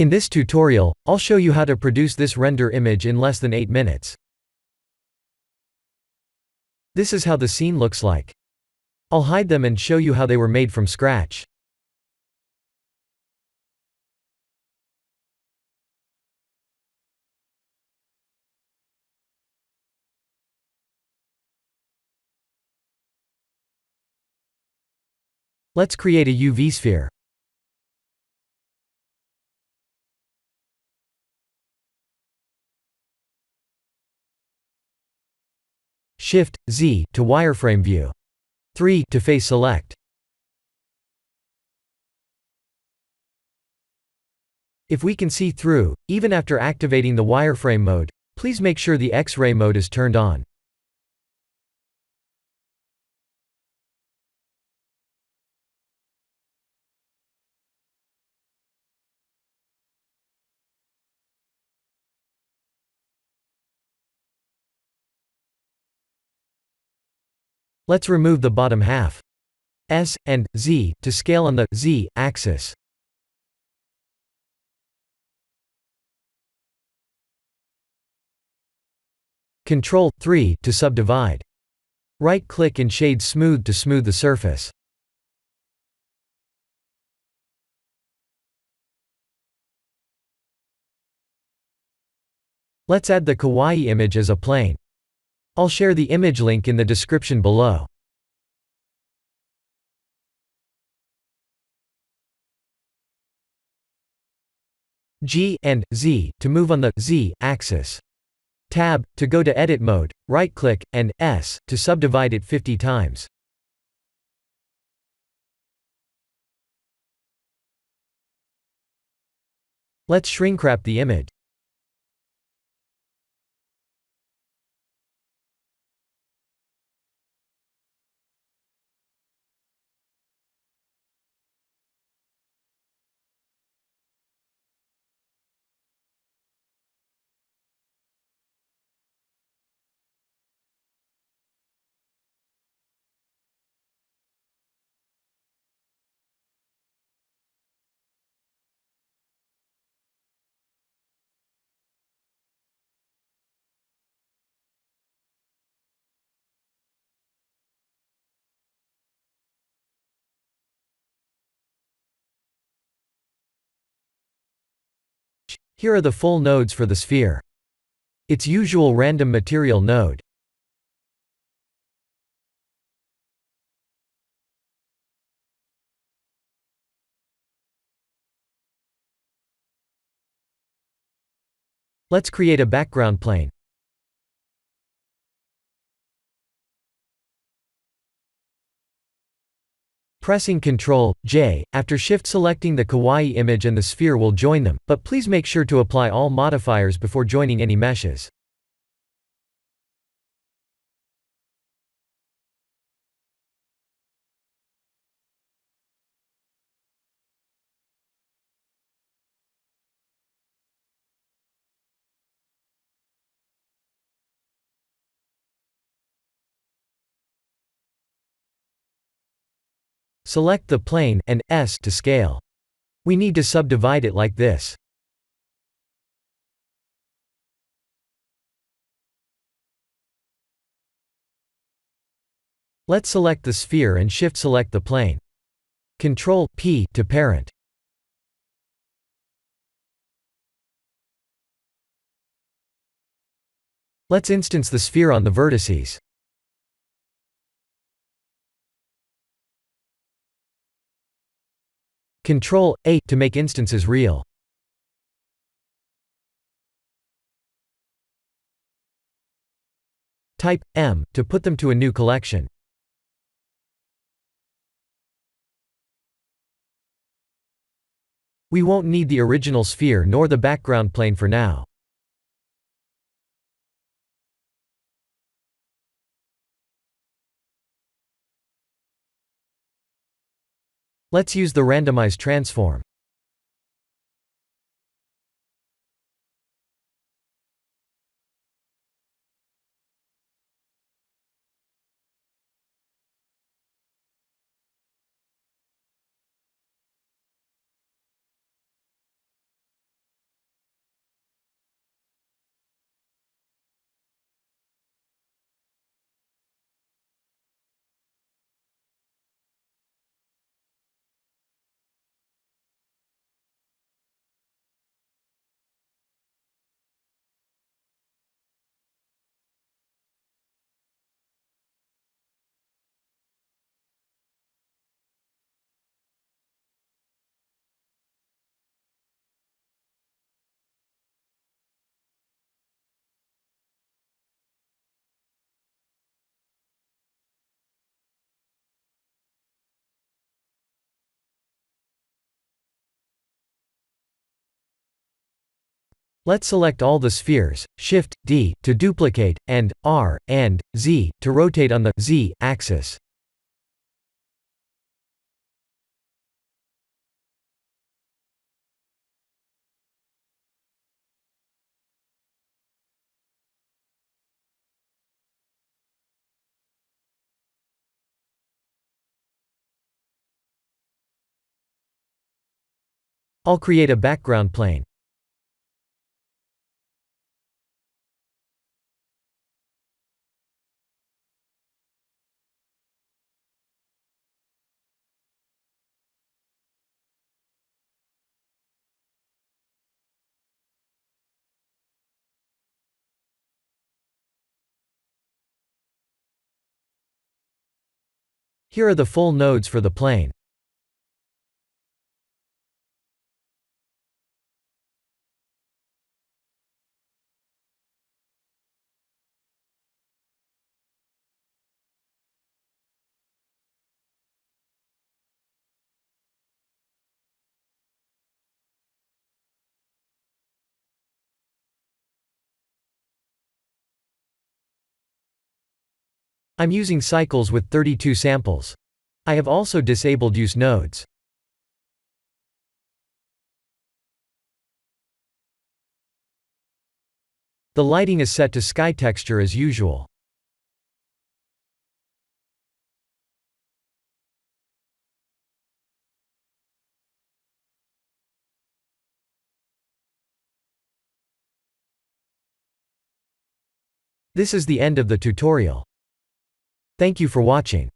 In this tutorial, I'll show you how to produce this render image in less than 8 minutes. This is how the scene looks like. I'll hide them and show you how they were made from scratch. Let's create a UV sphere. Shift-Z to wireframe view. 3 to face select. If we can see through, even after activating the wireframe mode, please make sure the X-ray mode is turned on. Let's remove the bottom half. S and Z to scale on the Z axis. Ctrl+3 to subdivide. Right-click and shade Smooth to smooth the surface. Let's add the Kawaii image as a plane. I'll share the image link in the description below. G and Z to move on the Z axis. Tab to go to edit mode, right-click, and S to subdivide it 50 times. Let's shrink-wrap the image. Here are the full nodes for the sphere. Its usual random material node. Let's create a background plane. Pressing Ctrl+J, after shift-selecting the Kawaii image and the sphere will join them, but please make sure to apply all modifiers before joining any meshes. Select the plane, and S to scale. We need to subdivide it like this. Let's select the sphere and shift-select the plane. Ctrl+P to parent. Let's instance the sphere on the vertices. Ctrl+A to make instances real. Type M to put them to a new collection. We won't need the original sphere nor the background plane for now. Let's use the randomize transform. Let's select all the spheres, Shift-D to duplicate, and R and Z to rotate on the Z axis. I'll create a background plane. Here are the full nodes for the plane. I'm using cycles with 32 samples. I have also disabled use nodes. The lighting is set to sky texture as usual. This is the end of the tutorial. Thank you for watching.